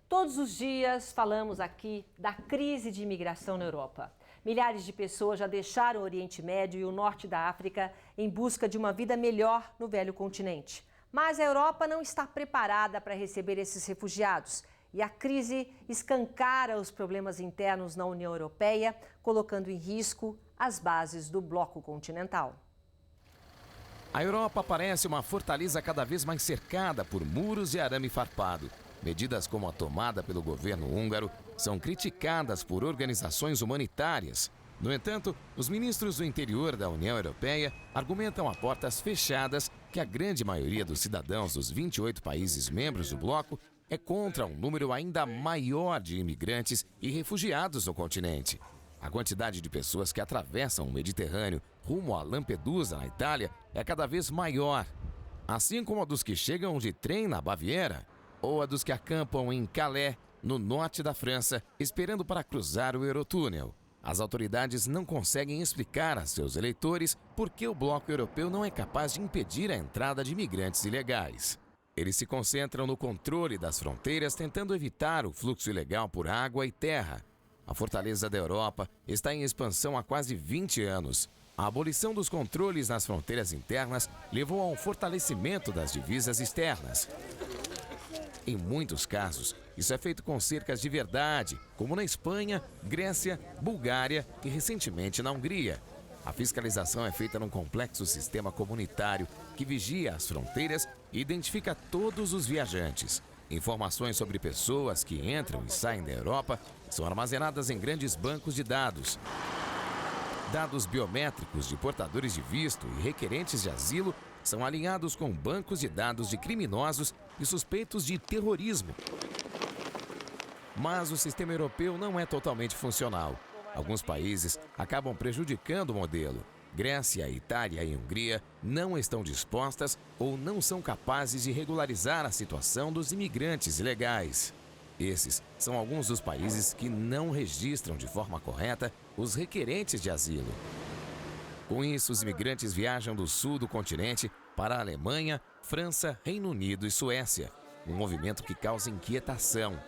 Todos os dias falamos aqui da crise de imigração na Europa. Milhares de pessoas já deixaram o Oriente Médio e o norte da África em busca de uma vida melhor no velho continente. Mas a Europa não está preparada para receber esses refugiados. E a crise escancara os problemas internos na União Europeia, colocando em risco as bases do bloco continental. A Europa parece uma fortaleza cada vez mais cercada por muros de arame farpado. Medidas como a tomada pelo governo húngaro são criticadas por organizações humanitárias. No entanto, os ministros do interior da União Europeia argumentam a portas fechadas que a grande maioria dos cidadãos dos 28 países membros do bloco é contra um número ainda maior de imigrantes e refugiados no continente. A quantidade de pessoas que atravessam o Mediterrâneo rumo a Lampedusa, na Itália, é cada vez maior, assim como a dos que chegam de trem na Baviera ou a dos que acampam em Calais, no norte da França, esperando para cruzar o Eurotúnel. As autoridades não conseguem explicar a seus eleitores por que o bloco europeu não é capaz de impedir a entrada de imigrantes ilegais. Eles se concentram no controle das fronteiras, tentando evitar o fluxo ilegal por água e terra. A fortaleza da Europa está em expansão há quase 20 anos. A abolição dos controles nas fronteiras internas levou a um fortalecimento das divisas externas. Em muitos casos, isso é feito com cercas de verdade, como na Espanha, Grécia, Bulgária e recentemente na Hungria. A fiscalização é feita num complexo sistema comunitário que vigia as fronteiras e identifica todos os viajantes. Informações sobre pessoas que entram e saem da Europa são armazenadas em grandes bancos de dados. Dados biométricos de portadores de visto e requerentes de asilo são alinhados com bancos de dados de criminosos e suspeitos de terrorismo. Mas o sistema europeu não é totalmente funcional. Alguns países acabam prejudicando o modelo. Grécia, Itália e Hungria não estão dispostas ou não são capazes de regularizar a situação dos imigrantes ilegais. Esses são alguns dos países que não registram de forma correta os requerentes de asilo. Com isso, os imigrantes viajam do sul do continente para a Alemanha, França, Reino Unido e Suécia, um movimento que causa inquietação.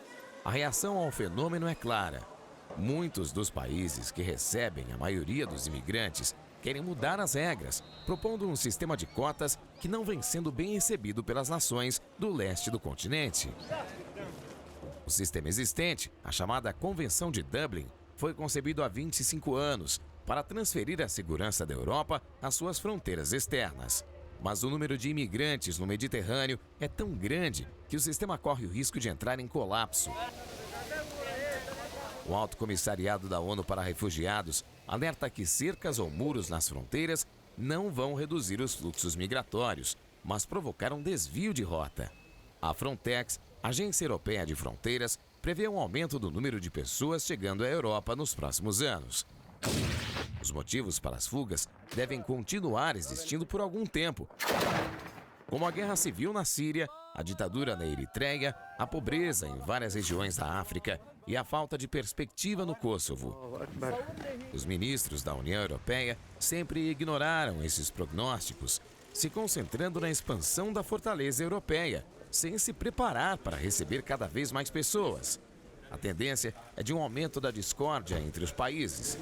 A reação ao fenômeno é clara. Muitos dos países que recebem a maioria dos imigrantes querem mudar as regras, propondo um sistema de cotas que não vem sendo bem recebido pelas nações do leste do continente. O sistema existente, a chamada Convenção de Dublin, foi concebido há 25 anos para transferir a segurança da Europa às suas fronteiras externas. Mas o número de imigrantes no Mediterrâneo é tão grande que o sistema corre o risco de entrar em colapso. O Alto Comissariado da ONU para Refugiados alerta que cercas ou muros nas fronteiras não vão reduzir os fluxos migratórios, mas provocar um desvio de rota. A Frontex, Agência Europeia de Fronteiras, prevê um aumento do número de pessoas chegando à Europa nos próximos anos. Os motivos para as fugas devem continuar existindo por algum tempo, como a guerra civil na Síria, a ditadura na Eritreia, a pobreza em várias regiões da África e a falta de perspectiva no Kosovo. Os ministros da União Europeia sempre ignoraram esses prognósticos, se concentrando na expansão da fortaleza europeia, sem se preparar para receber cada vez mais pessoas. A tendência é de um aumento da discórdia entre os países.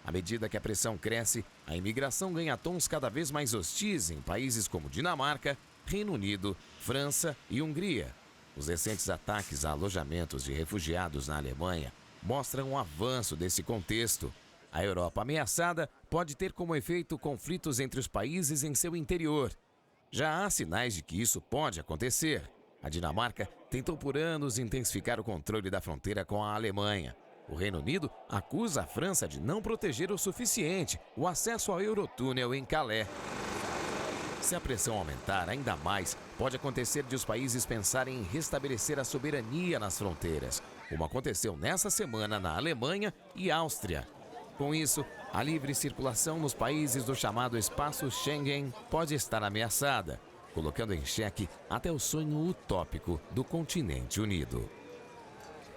À medida que a pressão cresce, a imigração ganha tons cada vez mais hostis em países como Dinamarca, Reino Unido, França e Hungria. Os recentes ataques a alojamentos de refugiados na Alemanha mostram um avanço desse contexto. A Europa ameaçada pode ter como efeito conflitos entre os países em seu interior. Já há sinais de que isso pode acontecer. A Dinamarca tentou por anos intensificar o controle da fronteira com a Alemanha. O Reino Unido acusa a França de não proteger o suficiente o acesso ao Eurotúnel em Calais. Se a pressão aumentar ainda mais, pode acontecer de os países pensarem em restabelecer a soberania nas fronteiras, como aconteceu nessa semana na Alemanha e Áustria. Com isso, a livre circulação nos países do chamado espaço Schengen pode estar ameaçada, colocando em xeque até o sonho utópico do continente unido.